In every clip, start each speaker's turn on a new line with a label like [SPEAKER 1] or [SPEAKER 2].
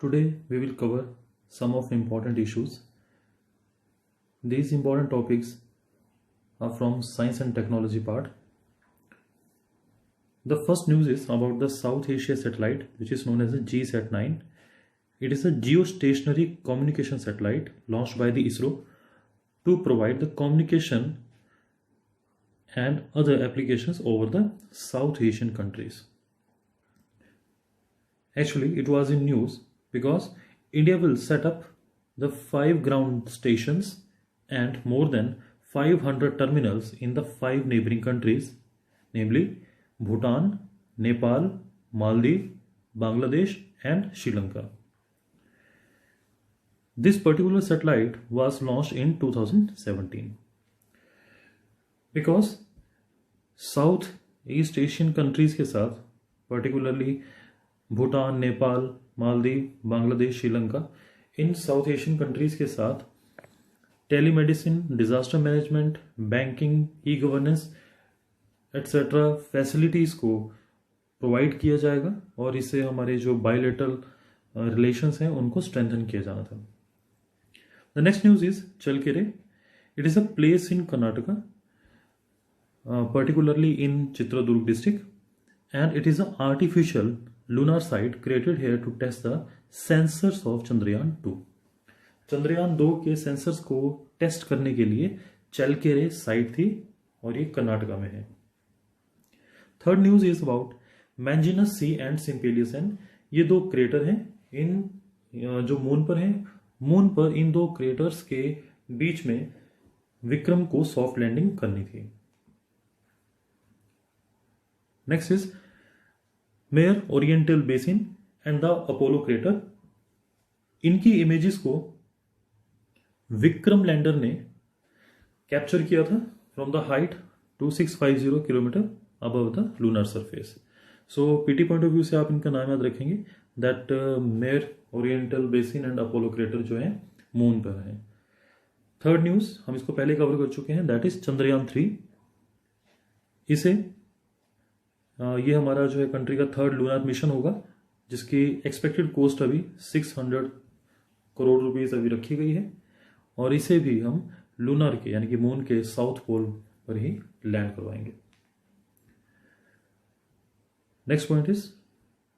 [SPEAKER 1] Today we will cover some of important issues. These important topics are from science and technology part. The first news is about the South Asia satellite, which is known as the GSAT-9. It is a geostationary communication satellite launched by the ISRO to provide the communication and other applications over the South Asian countries. Actually, it was in news because India will set up the 5 ground stations and more than 500 terminals in the 5 neighboring countries, namely Bhutan, Nepal, Maldives, Bangladesh and Sri Lanka. This particular satellite was launched in 2017 because South East Asian countries के साथ particularly Bhutan, Nepal, Maldives, Bangladesh, Sri Lanka, इन south Asian countries के साथ telemedicine, disaster management, banking, e governance etcetera facilities को provide किया जाएगा और इससे हमारे जो बायलैटरल रिलेशंस हैं उनको स्ट्रेंथन किया जाना था. The next news is Challakere. It is a place in Karnataka, particularly in Chitradurg district, and it is an artificial lunar site created here to test the sensors of Chandrayaan 2. Chandrayaan 2 के sensors को test करने के लिए चलकेरे site थी और ये कर्नाटका में है. Third news is about Manzinus C and Simpelius N. ये 2 क्रेटर हैं इन जो मून पर हैं. मून पर इन 2 क्रेटर्स के बीच में विक्रम को सॉफ्ट लैंडिंग करनी थी. Next is mayor oriental basin and the Apollo crater. इनकी इमेजेस को विक्रम लैंडर ने कैप्चर किया था from the height 2650 kilometre above the lunar surface. So PT point of view से आप इनका नाम याद रखेंगे that mayor oriental basin and Apollo crater जो है मून पर है. थर्ड न्यूज हम इसको पहले कवर कर चुके हैं, दैट इज चंद्रयान 3. इसे ये हमारा जो है कंट्री का 3rd लूनर मिशन होगा जिसकी एक्सपेक्टेड कॉस्ट अभी 600 करोड़ रुपीस अभी रखी गई है और इसे भी हम लूनर के यानी कि मून के साउथ पोल पर ही लैंड करवाएंगे. Next point is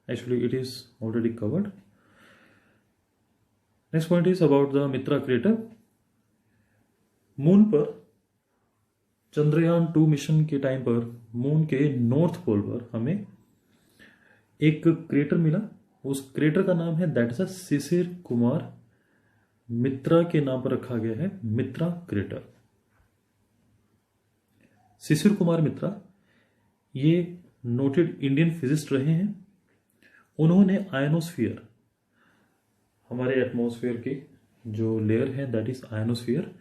[SPEAKER 1] actually it is already covered. Next point is about the Mitra crater. Moon पर चंद्रयान 2 मिशन के टाइम पर मून के नॉर्थ पोल पर हमें एक क्रेटर मिला. उस क्रेटर का नाम है दैट इज शिशिर कुमार मित्रा के नाम पर रखा गया है, मित्रा क्रेटर. शिशिर कुमार मित्रा ये नोटेड इंडियन फिजिस्ट रहे हैं. उन्होंने आयनोस्फीयर, हमारे एटमॉस्फेयर की जो लेयर है दैट इज आयनोस्फीयर,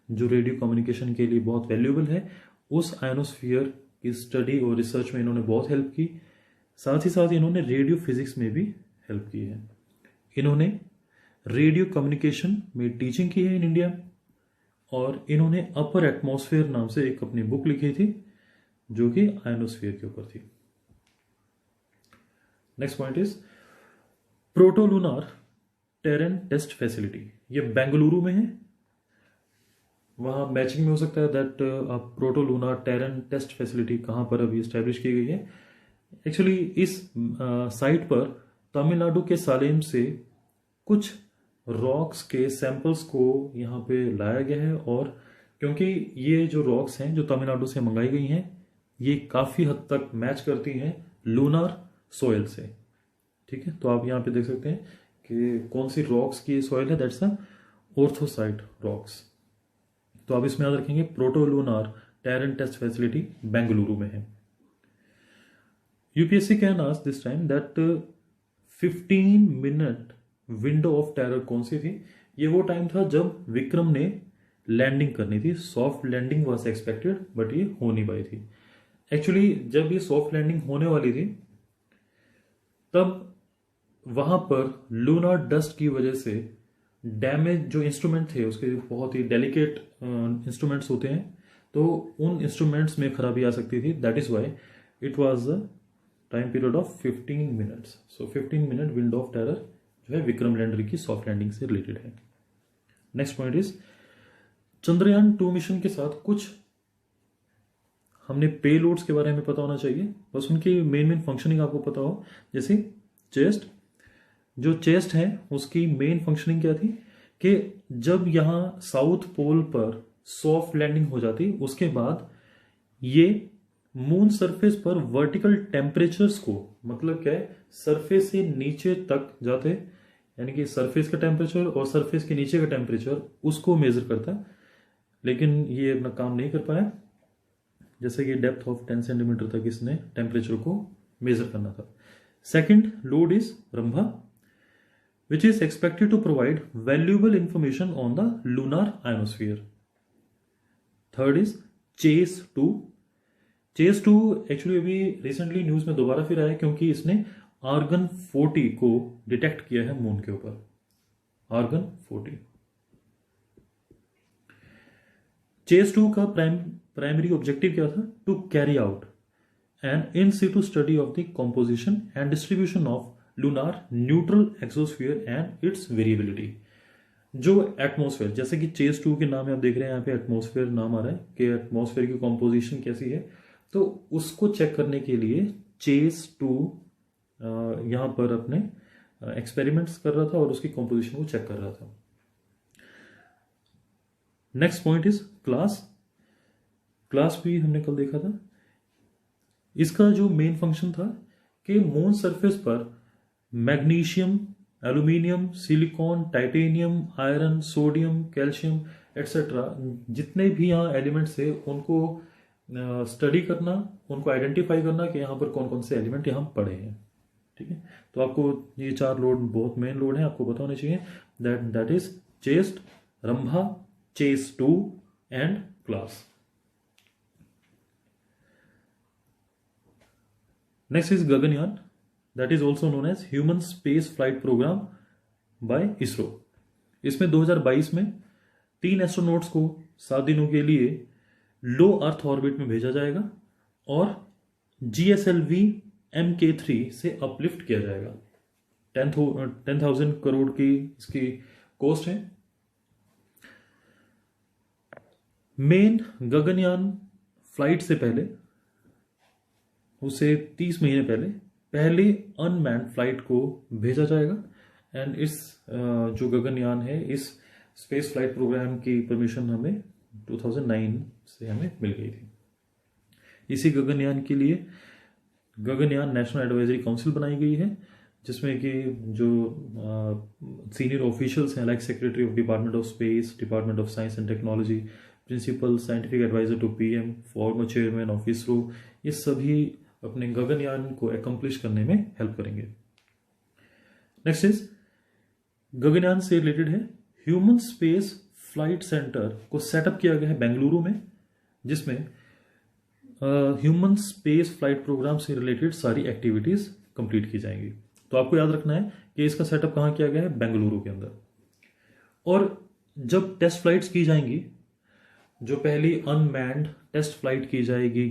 [SPEAKER 1] जो रेडियो कम्युनिकेशन के लिए बहुत वैल्यूएबल है, उस आयनोस्फीयर की स्टडी और रिसर्च में इन्होंने बहुत हेल्प की. साथ ही साथ इन्होंने रेडियो फिजिक्स में भी हेल्प की है. इन्होंने रेडियो कम्युनिकेशन में टीचिंग की है इन इंडिया और इन्होंने अपर एटमॉस्फेयर नाम से एक अपनी बुक लिखी थी जो कि आयनोस्फीयर के ऊपर थी. Next point is protolunar terrain test facility. ये बेंगलुरु में है. वहाँ मैचिंग में हो सकता है दैट प्रोटोलूनार टेरेन टेस्ट फैसिलिटी कहाँ पर अभी इस्टेब्लिश की गई है. एक्चुअली इस साइट पर तमिलनाडु के सालेम से कुछ रॉक्स के सैंपल्स को यहाँ पे लाया गया है और क्योंकि ये जो रॉक्स हैं जो तमिलनाडु से मंगाई गई हैं ये काफ़ी हद तक मैच करती हैं लूनार सॉइल से. ठीक है, तो आप यहाँ पे देख सकते हैं कि कौन सी रॉक्स की सॉइल है, दैट्स अ ऑर्थोसाइट रॉक्स. तो आप इसमें याद रखेंगे प्रोटोलूनार टेरेन टेस्ट फैसिलिटी बेंगलुरु में है. UPSC can ask this time that 15 minute window of terror कौन सी थी. ये वो टाइम था जब विक्रम ने लैंडिंग करनी थी. Soft landing was expected but ये हो नहीं पाई थी. एक्चुअली जब ये सॉफ्ट लैंडिंग होने वाली थी तब वहां पर लूनार डस्ट की वजह से डैमेज जो इंस्ट्रूमेंट थे, उसके बहुत ही डेलिकेट इंस्ट्रूमेंट्स होते हैं, तो उन इंस्ट्रूमेंट्स में खराबी आ सकती थी. That is why it was the time period of 15 minutes. So 15 minute window of terror जो है विक्रम लैंडर की सॉफ्ट लैंडिंग से रिलेटेड है। Next point is Chandrayaan 2 mission के साथ कुछ हमने पेलोड्स के बारे में पता होना चाहिए, बस उनकी मेन फंक्शनिंग आपको पता हो। जैसे चेस्ट, जो चेस्ट है उसकी मेन फंक्शनिंग क्या थी कि जब यहाँ साउथ पोल पर सॉफ्ट लैंडिंग हो जाती उसके बाद ये मून सरफेस पर वर्टिकल टेम्परेचर्स को, मतलब क्या है, सरफेस से नीचे तक जाते, यानी कि सरफेस का टेम्परेचर और सरफेस के नीचे का टेम्परेचर उसको मेजर करता है, लेकिन ये अपना काम नहीं कर पाया। जैसे कि डेप्थ ऑफ 10 सेंटीमीटर तक इसने टेम्परेचर को मेजर करना था। Second load is Rambha, which is expected to provide valuable information on the lunar ionosphere. Third is ChaSTE 2। ChaSTE 2 actually अभी रिसेंटली न्यूज में दोबारा फिर आया क्योंकि इसने आर्गन 40 को डिटेक्ट किया है मून के ऊपर, आर्गन 40। चेस 2 का प्राइमरी ऑब्जेक्टिव क्या था? To carry out an in situ study of the composition and distribution of lunar neutral exosphere and its variability. जो एटमॉस्फेयर, जैसे कि चेस 2 के नाम में आप देख रहे हैं यहाँ पे एटमॉस्फेयर नाम आ रहा है कि एटमॉस्फेयर की कंपोजिशन कैसी है, तो उसको चेक करने के लिए चेस 2 यहाँ पर अपने एक्सपेरिमेंट्स कर रहा था और उसकी कंपोजिशन को चेक कर रहा था। Next point is class. Class भी हमने कल देखा था। इसका जो मेन फंक्शन था कि मून सरफेस पर magnesium, aluminium, silicon, titanium, iron, sodium, calcium etcetera जितने भी यहाँ एलिमेंट्स है उनको स्टडी करना, उनको आइडेंटिफाई करना कि यहाँ पर कौन कौन से एलिमेंट यहाँ पड़े हैं। ठीक है, तो आपको ये 4 लोड बहुत मेन लोड है, आपको पता होने चाहिए। That is ChaSTE, Rambha, CHACE 2 and class. Next is Gaganyaan, that is also known as human space flight program by ISRO. इसमें 2022 में 3 एस्ट्रोनॉट्स को 7 दिनों के लिए लो अर्थ ऑर्बिट में भेजा जाएगा और GSLV Mk3 से अपलिफ्ट किया जाएगा। 10,000 करोड़ की इसकी कॉस्ट है। मेन गगनयान फ्लाइट से पहले, उसे 30 महीने पहले अनमैन्ड फ्लाइट को भेजा जाएगा। एंड इस जो गगनयान है, इस स्पेस फ्लाइट प्रोग्राम की परमिशन हमें 2009 से हमें मिल गई थी। इसी गगनयान के लिए गगनयान नेशनल एडवाइजरी काउंसिल बनाई गई है, जिसमें कि जो सीनियर ऑफिशियल्स हैं like secretary of department of space, department of science and technology, principal scientific adviser to PM, former chairman of ISRO, ये सभी अपने गगनयान को एकम्प्लिश करने में हेल्प करेंगे। नेक्स्ट इज गगनयान से रिलेटेड है, ह्यूमन स्पेस फ्लाइट सेंटर को सेटअप किया गया है बेंगलुरु में, जिसमें ह्यूमन स्पेस फ्लाइट प्रोग्राम से रिलेटेड सारी एक्टिविटीज कंप्लीट की जाएंगी। तो आपको याद रखना है कि इसका सेटअप कहाँ किया गया है? बेंगलुरु के अंदर। और जब टेस्ट फ्लाइट्स की जाएंगी, जो पहली अनमैन्ड टेस्ट फ्लाइट की जाएगी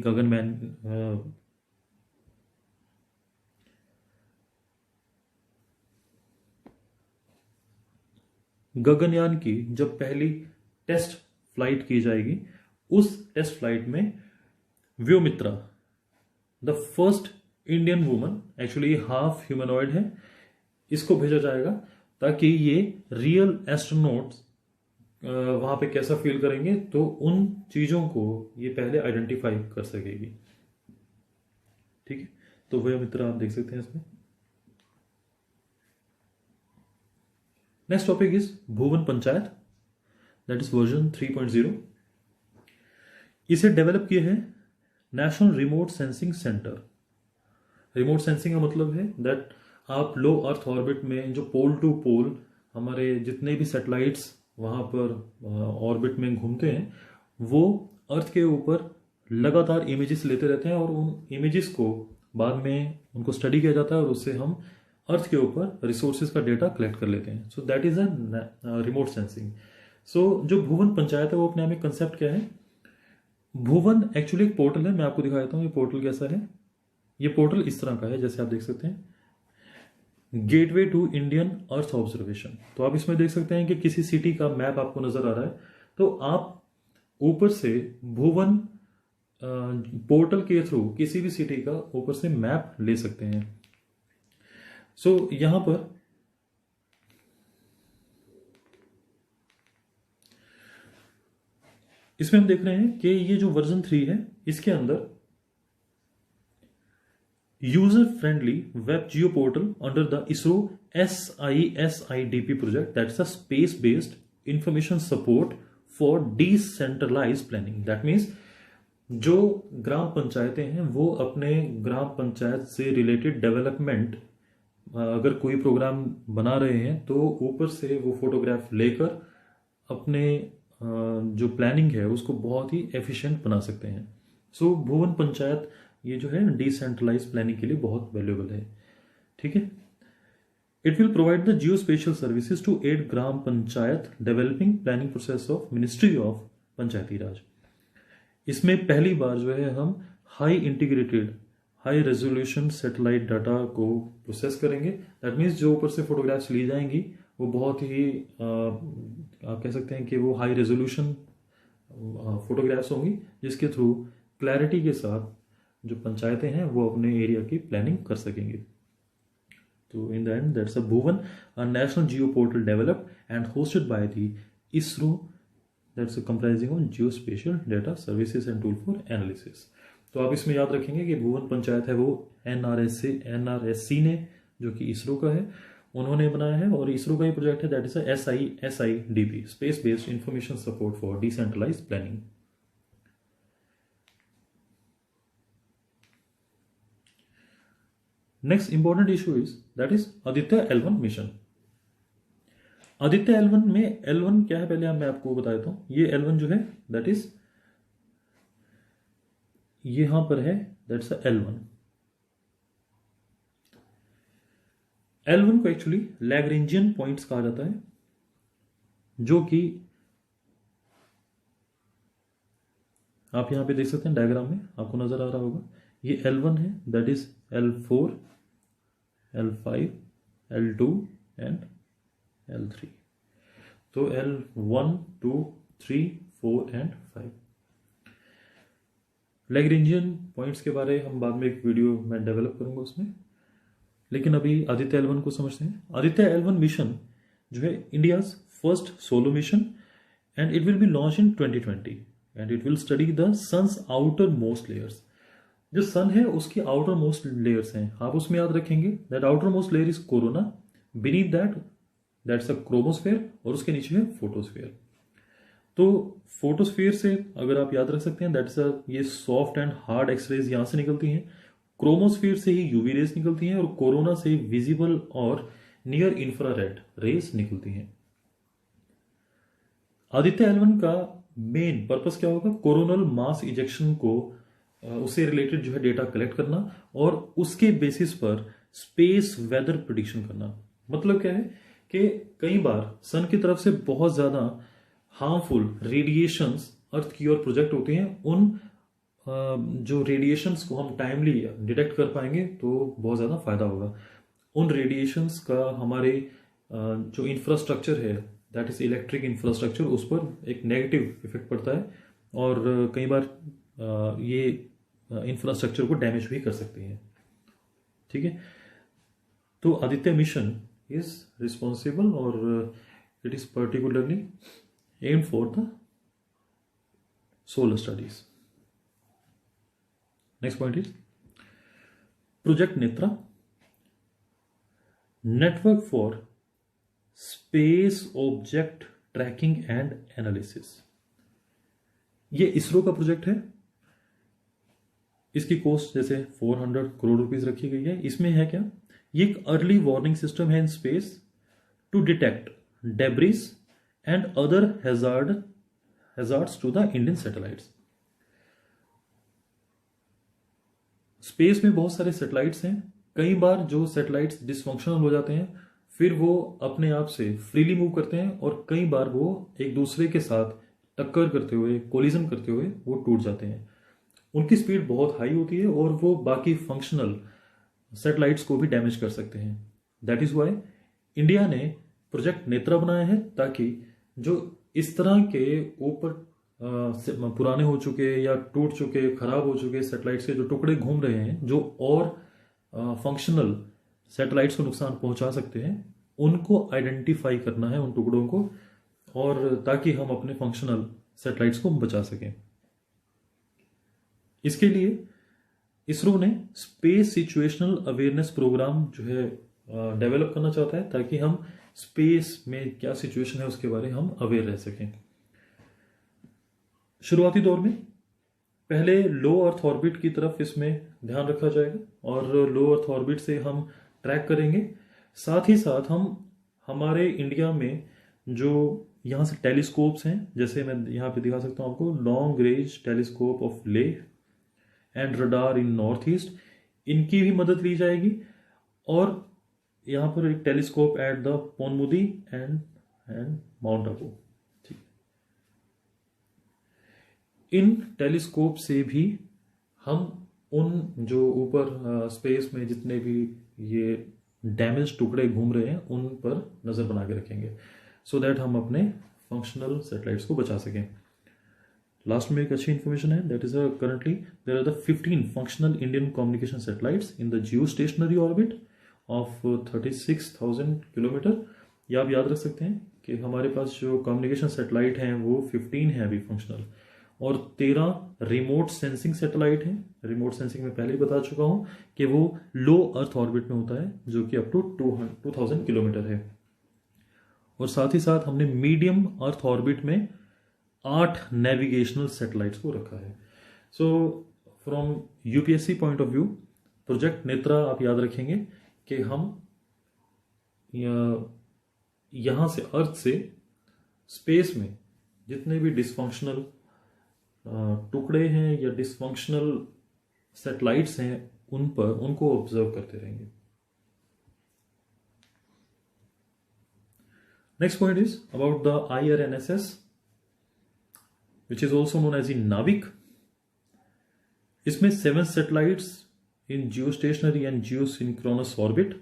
[SPEAKER 1] गगनयान की जब पहली टेस्ट फ्लाइट की जाएगी, उस टेस्ट फ्लाइट में Vyommitra, the first Indian woman, actually half humanoid है, इसको भेजा जाएगा ताकि ये रियल एस्ट्रोनॉट्स वहां पे कैसा फील करेंगे, तो उन चीजों को ये पहले आइडेंटिफाई कर सकेगी। ठीक है, तो व्योमित्रा आप देख सकते हैं इसमें। Next topic is Bhuvan panchayat, that is version 3.0। इसे डेवलप किए हैं national remote sensing centre. Remote sensing का मतलब है दैट आप लो अर्थ ऑर्बिट में जो पोल टू पोल हमारे जितने भी सैटेलाइट्स वहां पर ऑर्बिट में घूमते हैं, वो अर्थ के ऊपर लगातार इमेजेस लेते रहते हैं और उन इमेजेस को बाद में उनको स्टडी किया जाता है और उससे हम अर्थ के ऊपर रिसोर्सेज का डेटा कलेक्ट कर लेते हैं। So that is a remote sensing. So जो भुवन पंचायत है वो अपने आप में कंसेप्ट क्या है? भुवन एक्चुअली एक पोर्टल है, मैं आपको दिखा देता हूँ ये पोर्टल कैसा है। ये पोर्टल इस तरह का है, जैसे आप देख सकते हैं। Gateway to Indian earth observation. तो आप इसमें देख सकते हैं कि किसी सिटी का मैप आपको नजर आ रहा है, तो आप ऊपर से भुवन पोर्टल के थ्रू किसी भी सिटी का ऊपर से मैप ले सकते हैं। सो यहां पर इसमें हम देख रहे हैं कि ये जो वर्जन 3 है इसके अंदर user friendly web geo portal under the ISRO SISIDP project, that's a space based information support for decentralize planning. That means जो ग्राम पंचायतें हैं वो अपने ग्राम पंचायत से रिलेटेड डेवलपमेंट अगर कोई प्रोग्राम बना रहे हैं तो ऊपर से वो फोटोग्राफ लेकर अपने जो प्लानिंग है उसको बहुत ही एफिशिएंट बना सकते हैं। सो भुवन पंचायत ये जो है डिसेंट्रलाइज प्लानिंग के लिए बहुत वैल्यूएबल है। ठीक है, it will provide the geo spatial services to aid gram panchayat developing planning process of ministry of Panchayati Raj. इसमें पहली बार जो है हम high integrated high resolution satellite data को प्रोसेस करेंगे। दैट मीन्स जो ऊपर से फोटोग्राफ्स ली जाएंगी वो बहुत ही आप कह सकते हैं कि वो हाई रेजोल्यूशन फोटोग्राफ्स होंगी, जिसके थ्रू क्लैरिटी के साथ जो पंचायतें हैं वो अपने एरिया की प्लानिंग कर सकेंगे। तो in the end that's a Bhuvan, a national Jio portal developed and hosted by the ISRO, that's comprising of Jio special data services and tool for analysis. तो आप इसमें याद रखेंगे कि भुवन पंचायत है वो NRSC ने, जो कि इसरो का है, उन्होंने बनाया है और इसरो का ही प्रोजेक्ट है, that is SISIDP, space based information support for decentralize planning. Next important issue is that is Aditya L1 mission. Aditya L1 में L1 क्या है पहले मैं आपको बता देता हूं। ये L1 जो है दैट इज यहां पर है, दैट्स L1। L1 को एक्चुअली लैग्रेंजियन पॉइंट्स कहा जाता है, जो कि आप यहां पे देख सकते हैं डायग्राम में आपको नजर आ रहा होगा। ये L1 है, that is L4, L5, L2 and L3। तो L1, 2, 3, 4 एंड 5। लैग्रेंजियन पॉइंट्स के बारे हम बाद में एक वीडियो मैं डेवलप करूंगा उसमें, लेकिन अभी आदित्य L1 को समझते हैं। आदित्य L1 मिशन जो है India's first solo mission and it will be launch in 2020 and it will study the sun's outermost layers. जो सन है उसकी आउटर मोस्ट लेयर्स हैं, आप उसमें याद रखेंगे that outer most layer is corona, beneath that's a chromosphere और उसके नीचे है फोटोस्फेयर। तो फोटोस्फेयर से अगर आप याद रख सकते हैं दैट्स ये सॉफ्ट एंड हार्ड एक्सरेज यहां से निकलती हैं, क्रोमोस्फेयर से ही यूवी रेज निकलती हैं और कोरोना से विजिबल और नियर इंफ्रारेड रेज निकलती हैं। आदित्य L1 का मेन पर्पस क्या होगा? कोरोनल मास इजेक्शन को उससे रिलेटेड जो है डेटा कलेक्ट करना और उसके बेसिस पर स्पेस वेदर प्रिडिक्शन करना। मतलब क्या है कि कई बार सन की तरफ से बहुत ज्यादा हार्मफुल रेडिएशंस अर्थ की ओर प्रोजेक्ट होते हैं, उन जो रेडिएशंस को हम टाइमली डिटेक्ट कर पाएंगे तो बहुत ज्यादा फायदा होगा। उन रेडिएशंस का हमारे जो इंफ्रास्ट्रक्चर है दैट इज इलेक्ट्रिक इंफ्रास्ट्रक्चर, उस पर एक नेगेटिव इफेक्ट पड़ता है और कई बार ये इंफ्रास्ट्रक्चर को डैमेज भी कर सकती है। ठीक है, तो आदित्य मिशन इज रिस्पॉन्सिबल और it is particularly aimed for the solar studies. Next point is project Netra, network for space object tracking and analysis. ये इसरो का प्रोजेक्ट है। इसकी कॉस्ट जैसे 400 करोड़ रुपीस रखी गई है। इसमें है क्या? ये एक अर्ली वार्निंग सिस्टम है in space to detect debris and other hazards to the Indian satellites. Space में बहुत सारे सैटेलाइट्स हैं। कई बार जो सैटेलाइट्स डिसफंक्शनल हो जाते हैं फिर वो अपने आप से फ्रीली मूव करते हैं और कई बार वो एक दूसरे के साथ टक्कर करते हुए, कोलिजन करते हुए वो टूट जाते हैं। उनकी स्पीड बहुत हाई होती है और वो बाकी फंक्शनल सैटेलाइट्स को भी डैमेज कर सकते हैं। दैट इज वाई इंडिया ने प्रोजेक्ट नेत्रा बनाया है, ताकि जो इस तरह के ऊपर पुराने हो चुके या टूट चुके, खराब हो चुके सैटेलाइट्स के जो टुकड़े घूम रहे हैं, जो और फंक्शनल सैटेलाइट्स को नुकसान पहुंचा सकते हैं, उनको आइडेंटिफाई करना है, उन टुकड़ों को, और ताकि हम अपने फंक्शनल सैटेलाइट्स को बचा सकें। इसके लिए इसरो ने स्पेस सिचुएशनल अवेयरनेस प्रोग्राम जो है डेवलप करना चाहता है, ताकि हम स्पेस में क्या सिचुएशन है उसके बारे में हम अवेयर रह सकें। शुरुआती दौर में पहले लो अर्थ ऑर्बिट की तरफ इसमें ध्यान रखा जाएगा, और लो अर्थ ऑर्बिट से हम ट्रैक करेंगे। साथ ही साथ हम हमारे इंडिया में जो यहाँ से टेलीस्कोप्स हैं, जैसे मैं यहाँ पे दिखा सकता हूँ आपको, long range telescope of Leh and radar in north east, इनकी भी मदद ली जाएगी। और यहाँ पर एक telescope at the Ponmudi and mount Abu. ठीक, इन टेलीस्कोप से भी हम उन जो ऊपर स्पेस में जितने भी ये डैमेज टुकड़े घूम रहे हैं उन पर नजर बना के रखेंगे, सो दैट हम अपने फंक्शनल सैटेलाइट्स को बचा सकें। लास्ट में एक अच्छी इंफॉर्मेशन है, that is currently there are the 15 functional Indian communication satellites in the geostationary orbit of 36,000 kilometre. ये आप याद रख सकते हैं कि हमारे पास जो कम्युनिकेशन सैटेलाइट हैं वो 15 है अभी फंक्शनल, और 13 रिमोट सेंसिंग सैटेलाइट हैं। रिमोट सेंसिंग में पहले ही बता चुका हूं कि वो लो अर्थ ऑर्बिट में होता है, जो कि अप टू 2000 किलोमीटर है। और साथ ही साथ हमने मीडियम अर्थ ऑर्बिट में 8 नेविगेशनल सैटेलाइट्स को रखा है। So from UPSC point of view, project Netra आप याद रखेंगे कि हम यहां से अर्थ से स्पेस में जितने भी डिसफंक्शनल टुकड़े हैं या डिसफंक्शनल सैटेलाइट्स हैं उनको ऑब्जर्व करते रहेंगे। Next point is about the IRNSS, which is also known as the नाविक। इसमें 7 satellites in geostationary and geosynchronous orbit.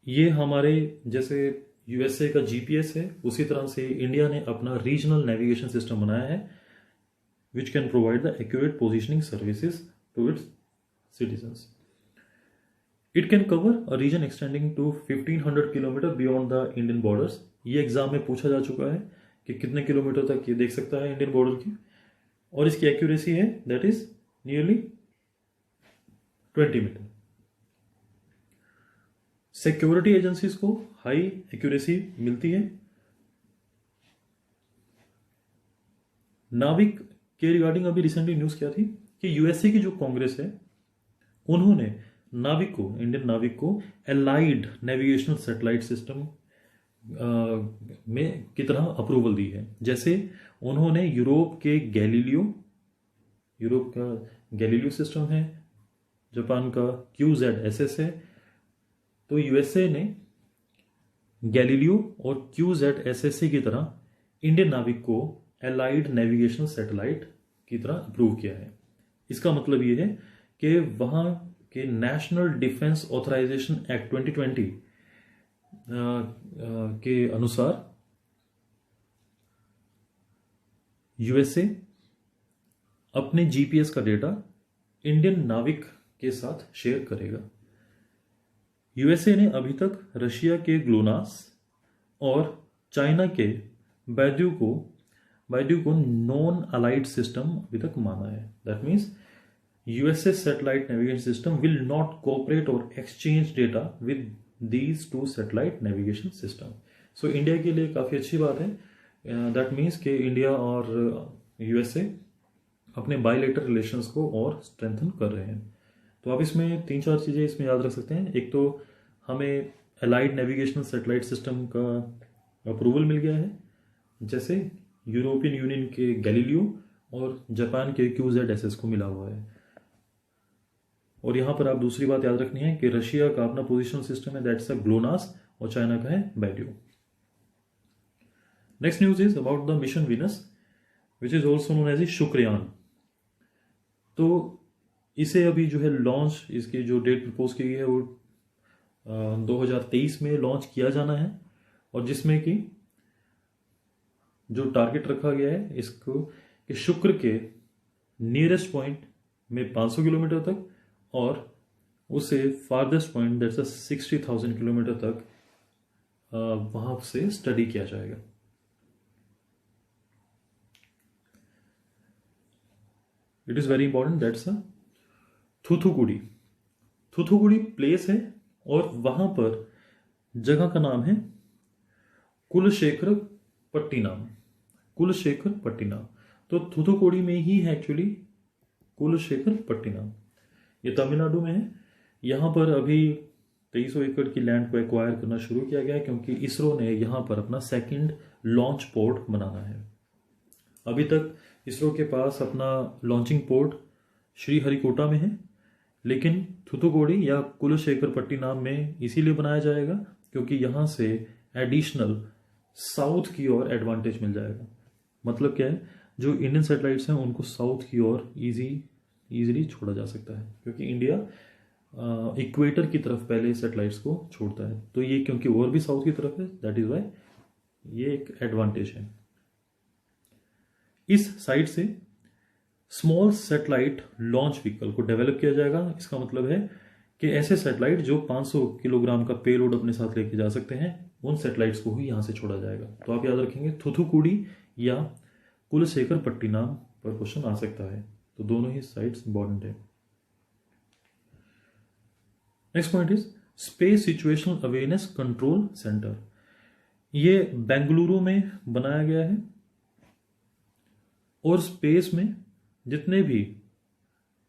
[SPEAKER 1] ये हमारे जैसे यूएसए का जीपीएस है, उसी तरह से इंडिया ने अपना रीजनल नेविगेशन सिस्टम बनाया है, which can provide the accurate positioning services to its citizens. It can cover a region extending to 1500 kilometre beyond the Indian borders। ये एग्जाम में पूछा जा चुका है कि कितने किलोमीटर तक ये देख सकता है इंडियन बॉर्डर की, और इसकी एक्यूरेसी है that is nearly 20 metre. Security agencies को हाई एक्यूरेसी मिलती है। नाविक के रिगार्डिंग अभी रिसेंटली न्यूज क्या थी कि यूएसए की जो कांग्रेस है उन्होंने नाविक को, इंडियन नाविक को एलाइड नेविगेशनल सैटेलाइट सिस्टम में की तरह अप्रूवल दी है। जैसे उन्होंने यूरोप का गैलीलियो सिस्टम है, जापान का QZSS है, तो यूएसए ने गैलीलियो और QZSS की तरह इंडियन नाविक को एलाइड नेविगेशनल सैटेलाइट की तरह अप्रूव किया है। इसका मतलब ये है कि वहां के नेशनल डिफेंस ऑथराइजेशन एक्ट 2020 के अनुसार यूएसए अपने जीपीएस का डेटा इंडियन नाविक के साथ शेयर करेगा। यूएसए ने अभी तक रशिया के ग्लोनास और चाइना के बैड्यू को नॉन अलाइड सिस्टम अभी तक माना है। That means USA satellite navigation system will not cooperate और exchange data with these 2 satellite navigation system. So India के लिए काफ़ी अच्छी बात है। दैट मीन्स कि इंडिया और यूएसए अपने बायलैटरल रिलेशंस को और स्ट्रेंथन कर रहे हैं। तो आप इसमें 3-4 चीज़ें इसमें याद रख सकते हैं। एक तो हमें एलाइड नेविगेशनल सैटेलाइट सिस्टम का अप्रूवल मिल गया है, जैसे यूरोपियन यूनियन के गैलीलियो और जापान के QZSS को मिला हुआ है। और यहां पर आप दूसरी बात याद रखनी है कि रशिया का अपना पोजिशनल सिस्टम है, दैट्स अ ग्लोनास, और चाइना का है BeiDou. Next news is about the mission Venus which is also known as a Shukrayaan. तो इसे अभी जो है लॉन्च, इसकी जो डेट प्रपोज की गई है वो 2023 में लॉन्च किया जाना है, और जिसमें कि जो टारगेट रखा गया है इसको कि शुक्र के नियरेस्ट पॉइंट में 500 किलोमीटर तक और उसे फारदेस्ट पॉइंट दैट्स 60,000 किलोमीटर तक वहां से स्टडी किया जाएगा। It is very important, that's Thoothukudi. Thoothukudi place है और वहां पर जगह का नाम है कुलशेखर पट्टिनम। कुलशेखर पट्टिनम, तो थूथुकुडी में ही है एक्चुअली कुलशेखर पट्टिनम। ये तमिलनाडु में है। यहाँ पर अभी 2300 एकड़ की लैंड को एक्वायर करना शुरू किया गया है, क्योंकि इसरो ने यहाँ पर अपना सेकंड लॉन्च पोर्ट बनाना है। अभी तक इसरो के पास अपना लॉन्चिंग पोर्ट श्रीहरिकोटा में है, लेकिन थूथुकुडी या कुलशेखर पट्टिनम में इसीलिए बनाया जाएगा क्योंकि यहाँ से एडिशनल साउथ की ओर एडवांटेज मिल जाएगा। मतलब क्या है, जो इंडियन सैटेलाइट्स हैं उनको साउथ की ओर इजीली छोड़ा जा सकता है, क्योंकि इंडिया इक्वेटर की तरफ पहले सैटेलाइट्स को छोड़ता है, तो ये क्योंकि और भी साउथ की तरफ है, दैट इज वाई ये एक एडवांटेज है। इस साइड से स्मॉल सैटेलाइट लॉन्च व्हीकल को डेवलप किया जाएगा। इसका मतलब है कि ऐसे सैटेलाइट जो 500 किलोग्राम का पेलोड अपने साथ लेके जा सकते हैं, उन सैटेलाइट्स को ही यहां से छोड़ा जाएगा। तो आप याद रखेंगे थूथुकुडी या कुलशेखर पट्टिनम पर क्वेश्चन आ सकता है, तो दोनों ही साइट्स इंपॉर्टेंट है। Next point is space situational awareness control centre. ये बेंगलुरु में बनाया गया है और स्पेस में जितने भी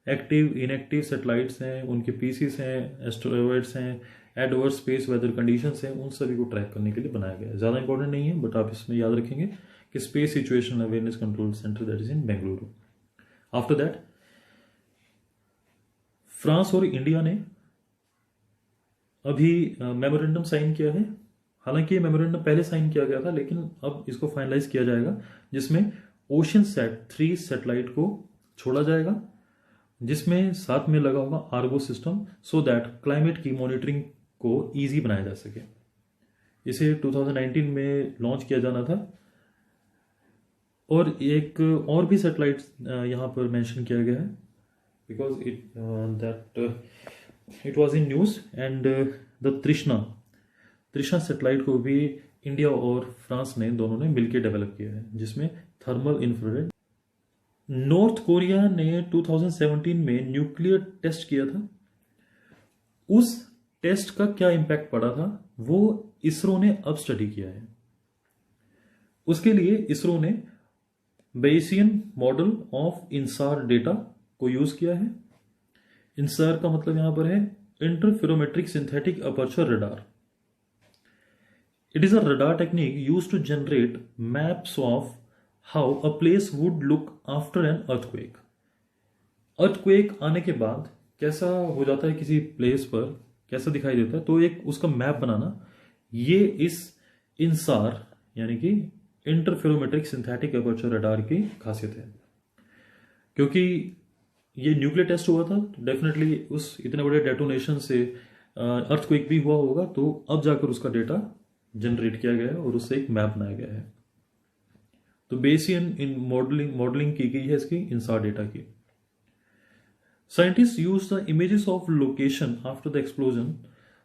[SPEAKER 1] एक्टिव इनएक्टिव सैटेलाइट्स हैं, उनके पीसीस हैं, एस्ट्रॉयड्स हैं, एडवर्स स्पेस वेदर कंडीशंस हैं, उन सभी को ट्रैक करने के लिए बनाया गया है। ज़्यादा इंपॉर्टेंट नहीं है, बट आप इसमें याद रखेंगे कि space situational awareness control centre that is in Bengaluru. After that France और इंडिया ने अभी मेमोरेंडम साइन किया है। हालांकि ये मेमोरेंडम पहले साइन किया गया था, लेकिन अब इसको फाइनलाइज किया जाएगा, जिसमें ओशियनसैट 3 सैटेलाइट को छोड़ा जाएगा, जिसमें साथ में लगा होगा Ergo system, so that climate की मॉनिटरिंग को इजी बनाया जा सके। इसे 2019 में लॉन्च किया जाना था। और एक और भी सैटेलाइट यहाँ पर मेंशन किया गया है, because it was in news, and the तृष्णा सैटेलाइट को भी इंडिया और फ्रांस ने दोनों ने मिलकर डेवलप किया है, जिसमें थर्मल इंफ्रारेड। नॉर्थ कोरिया ने 2017 में न्यूक्लियर टेस्ट किया था। उस टेस्ट का क्या इंपैक्ट पड़ा था वो इसरो ने अब स्टडी किया है। उसके लिए इसरो ने Bayesian model of InSAR data को यूज किया है। इंसार का मतलब यहां पर है interferometric synthetic aperture radar. It is a radar technique used to generate maps of how a place would look after an earthquake. Earthquake आने के बाद कैसा हो जाता है किसी प्लेस पर, कैसा दिखाई देता है, तो एक उसका मैप बनाना, ये इस इंसार यानी कि इंटरफेरोमेट्रिक सिंथेटिक अपर्चर रडार की खासियत है। क्योंकि ये न्यूक्लियर टेस्ट हुआ था, तो डेफिनेटली उस इतने बड़े डेटोनेशन से अर्थक्वेक भी हुआ होगा, तो अब जाकर उसका डेटा जनरेट किया गया है और उससे एक मैप बनाया गया है। तो बेसियन इन मॉडलिंग की गई है इसकी इंसार डेटा की। Scientists use the images of location after the explosion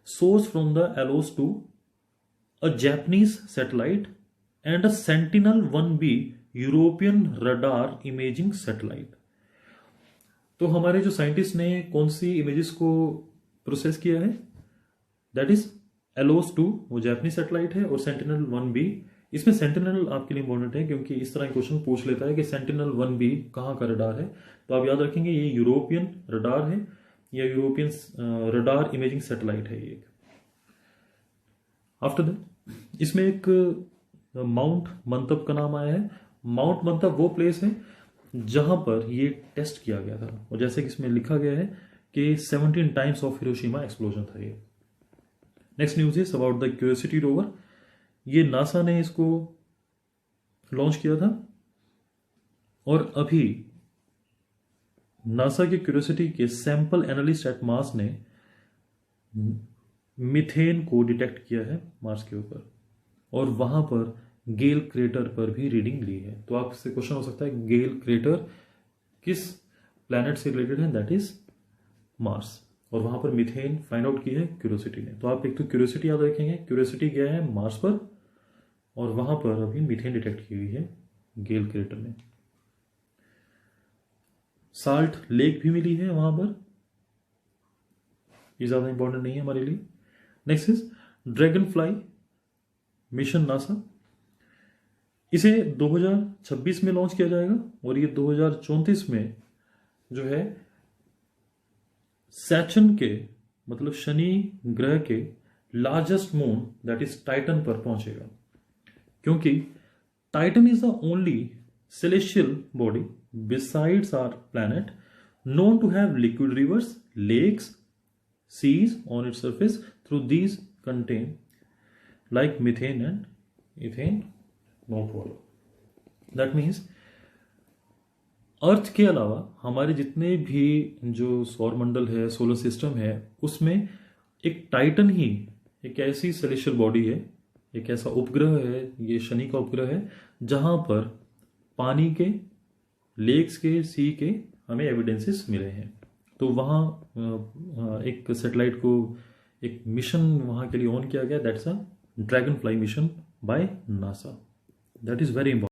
[SPEAKER 1] sourced from the LOS-2, a Japanese satellite, and a Sentinel-1B European radar imaging satellite. तो हमारे जो साइंटिस्ट ने कौन सी इमेजेस को प्रोसेस किया है, दैट इज LOS-2, वो जापानीज सैटेलाइट है, और Sentinel-1B। इसमें सेंटिनल आपके लिए इंपॉर्टेंट है क्योंकि इस तरह क्वेश्चन पूछ लेता है कि Sentinel-1B कहाँ का रडार है, तो आप याद रखेंगे ये यूरोपियन रडार है या यूरोपियन रडार इमेजिंग सैटेलाइट है ये। आफ्टर दैट इसमें एक माउंट मंतव का नाम आया है। माउंट मंतव वो प्लेस है जहां पर ये टेस्ट किया गया था, और जैसे कि इसमें लिखा गया है कि 17 टाइम्स ऑफ हिरोशिमा एक्सप्लोजन था ये। Next news is about the curiosity rover. ये नासा ने इसको लॉन्च किया था, और अभी नासा के क्यूरियोसिटी के सैंपल एनालिस्ट एट मास ने मीथेन को डिटेक्ट किया है मार्स के ऊपर, और वहां पर गेल क्रेटर पर भी रीडिंग ली है। तो आपसे क्वेश्चन हो सकता है गेल क्रेटर किस प्लैनेट से रिलेटेड है, दैट इज मार्स, और वहां पर मीथेन फाइंड आउट की है क्यूरियोसिटी ने। तो आप एक तो क्यूरियोसिटी याद रखेंगे, क्यूरियोसिटी गया है मार्स पर और वहां पर अभी मीथेन डिटेक्ट की हुई है गेल क्रेटर में। साल्ट लेक भी मिली है वहां पर, ये ज्यादा इंपॉर्टेंट नहीं है हमारे लिए। Next is dragon fly mission NASA, इसे 2026 में लॉन्च किया जाएगा और ये 2034 में जो है सैटर्न के मतलब शनि ग्रह के largest moon that is Titan पर पहुंचेगा, क्योंकि Titan is the only celestial body besides our planet known to have liquid rivers, lakes, seas on its surface. Through these contain like methane and ethane not water. That means अर्थ के अलावा हमारे जितने भी जो सौरमंडल है, सोलर सिस्टम है, उसमें एक टाइटन ही एक ऐसी सेलेशियल बॉडी है, एक ऐसा उपग्रह है, ये शनि का उपग्रह है, जहां पर पानी के, लेक्स के, सी के हमें एविडेंसेस मिले हैं। तो वहाँ एक सैटेलाइट को एक मिशन वहाँ के लिए ऑन किया गया, that's a dragon fly mission by NASA, that is very important.